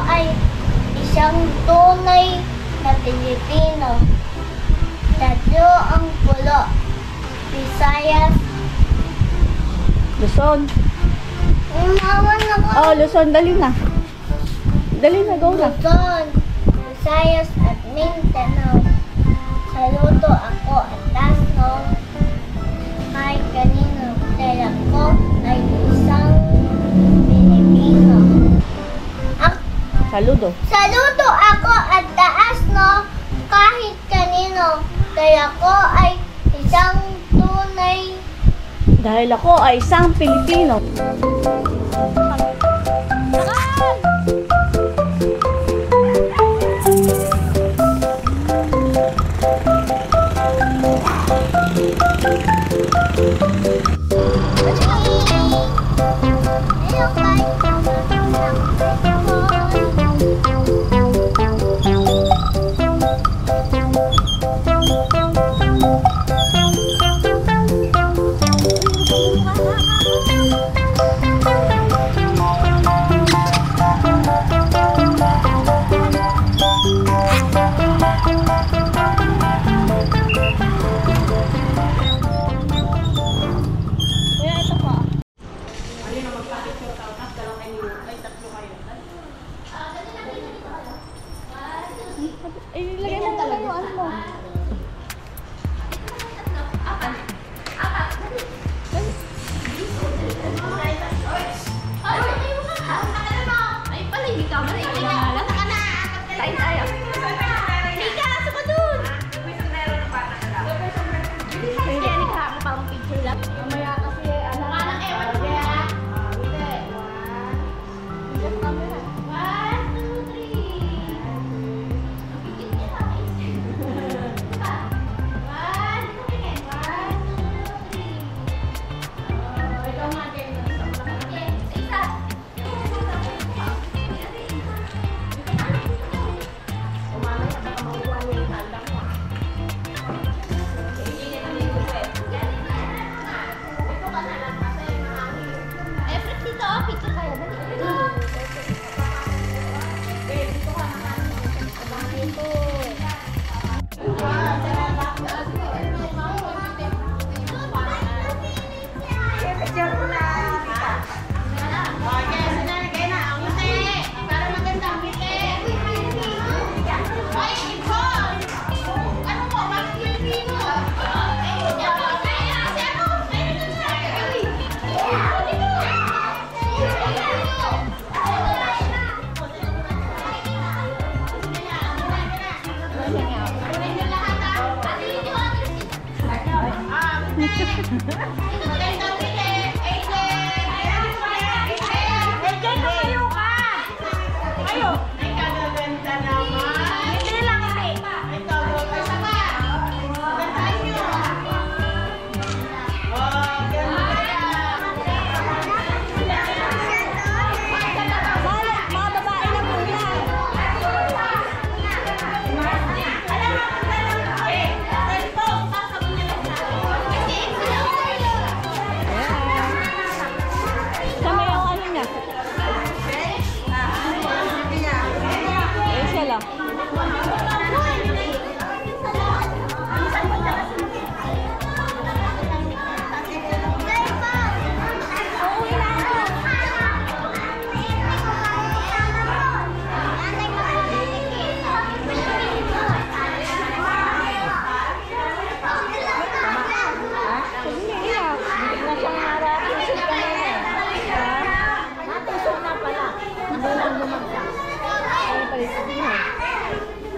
ay isang tunay na Pilipino. Tatlo ang pulo. Visayas. Luzon. Umawan ako. Oh, Luzon. Dali na. Dali na, go na. Luzon, Visayas at Mindanao. Saludo ako at Tasno. Kahit kanino. Dahil ako ay isang Pilipino. Saludo. Saludo ako at taas no kahit kanino. Dahil ako ay isang tunay. Dahil ako ay isang Pilipino.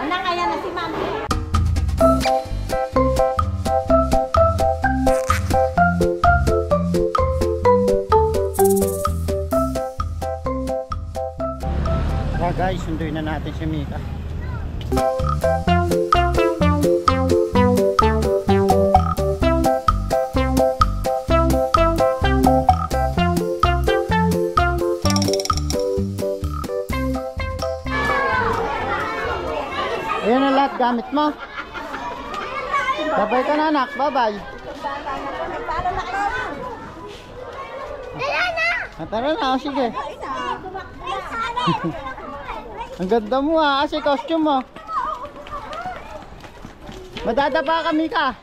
Anak, kaya na si Mami. Guys, sunduin na natin si Mika. Ayan ang lahat gamit mo. Babay ka na anak, babay. Tara na! Tara na, o sige. Ang ganda mo ha, kasi costume mo. Madadapa kami ka.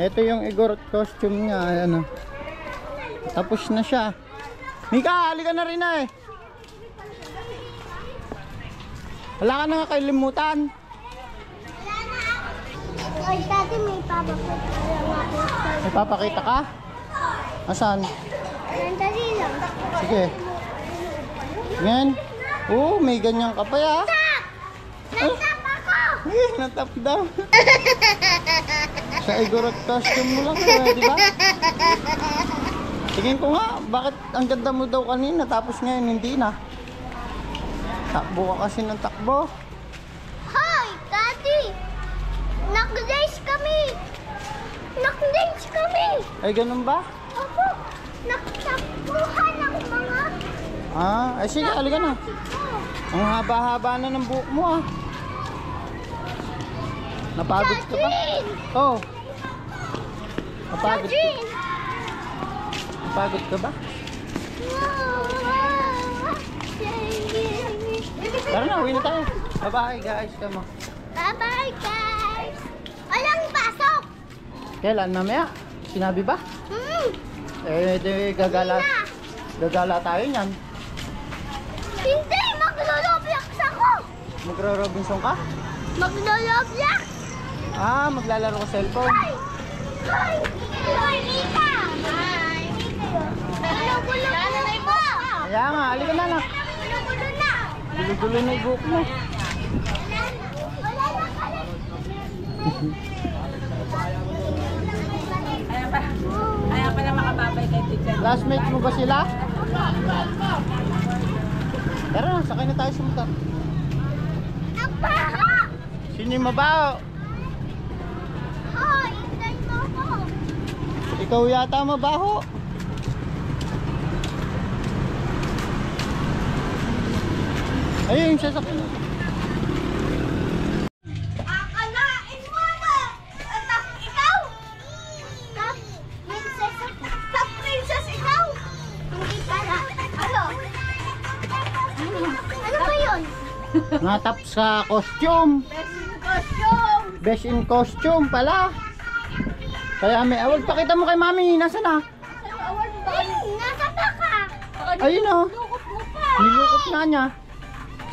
Ito yung Igorot costume niya, ano. Tapos na siya. Mika, halika na rin na eh. Wala ka na nga kalimutan. Ay, dati may papakita. May papakita ka? Asan? Nandali lang. Sige. Yan. Oh, may ganyan ka pa ya. Natap ako! Eh, natap daw. Sa Igorot costume mo lang eh, di ba? Tingin ko nga, bakit ang ganda mo daw kanina tapos ngayon hindi na? Takbo ka kasi ng takbo. Hi, Daddy! Nag-race kami! Nag-race kami! Ay, ganun ba? Opo! Nagtakbuhan ng mga Ay sige, halika na. Ang haba-haba na ng buhok mo ah. Napagod ka ba? Oo. Oh. Napagod ka? Napagod ka ba? Tara na, uwi na tayo. Bye-bye guys, kamo. Bye-bye, guys! Walang pasok! Kailan mamaya? Sinabi ba? Di gagala. Gagala tayo niyan. Hindi! Maglo-roblox ako! Magro-Robinson ka? Maglo-roblox! Maglalaro ka cellphone. Hi! Hi! Hi, Mika! Hi! Gulo-gulo na po! Kaya nga, halika na na. Gulo-gulo na! Gulo-gulo na yung buhok mo. Wala na pala! Ayaw pala makababay kay teacher. Classmate mo ba sila? Tara na, sakay na tayo sa motor. Ang baha! Sino yung mabaho? Hi! Hintay mo ako! Ikaw yata mabaho. Ayun yung sasakyan. Akalain mo na! Anak, ikaw! Top princess ikaw! Hindi pala. Ano? Ano ba yun? Natap sa costume. Costume! Best in costume pala. Kaya may awal. Pakita mo kay mami. Nasaan na? Nasa baka! Ayun o. Lukot mo pa! Nilukot nga niya.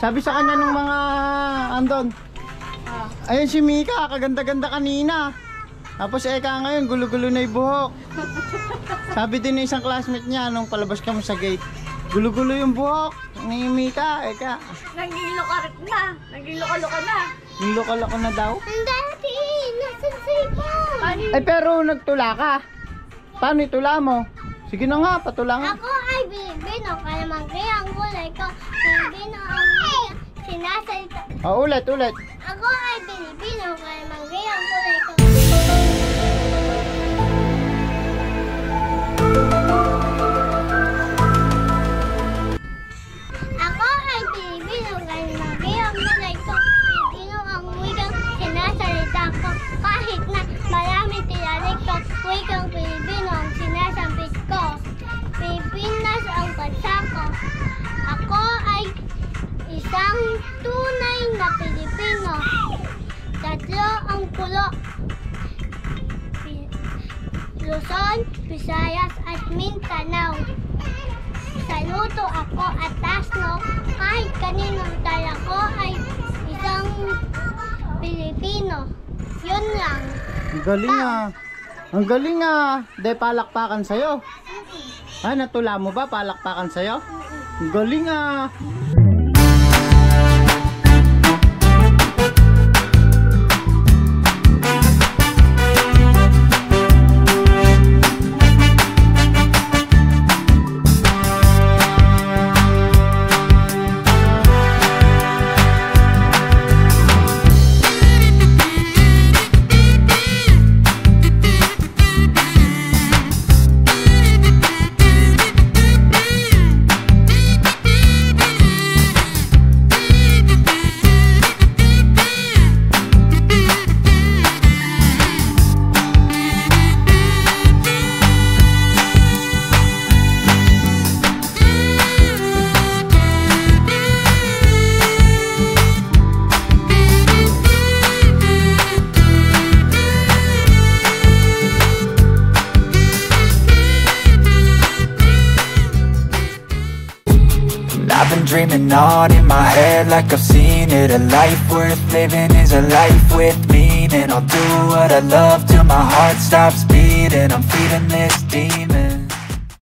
Sabi sa kanya nung mga andon. Ayun si Mika. Kaganda-ganda kanina. Tapos eka ngayon. Gulo-gulo na yung buhok. Sabi din ng isang classmate niya nung palabas kami sa gate. Gulo-gulo yung buhok ni Mika. Eka. Naging-loka na. Naging-loka-loka na. Nilokal-ako na daw. Ang dati! Nasaan sa ibon? Ay pero nagtula ka. Paano itula mo? Sige na nga, patula nga. Ako ay Pilipino. Kalamang kaya ang kulay ko. Pilipino ang sinasalita. Ulit. Ako ay Pilipino. Kalamang kaya ang kulay ko. Ako ay Pilipino. Kalamang kaya ang kulay ko. Pilipino ang wikang sinasalita ko. Kahit na marami tiyarik ko, wikang Pilipino ang sinasampit ko. Pilipinas ang bansa ko. Ako ay isang tunay na Pilipino. Tatlo ang pulo. Luzon, Visayas at Mindanao. Saludo ako at tasno kahit kaninong tala ko ay isang Pilipino. Yun lang. Ang galing ah. Ang galing ah. De palakpakan sa'yo. Natula mo ba? Palakpakan sa'yo? Ang galing ah. dreaming on in my head like I've seen it. A life worth living is a life with meaning. I'll do what I love till my heart stops beating. I'm feeding this demon.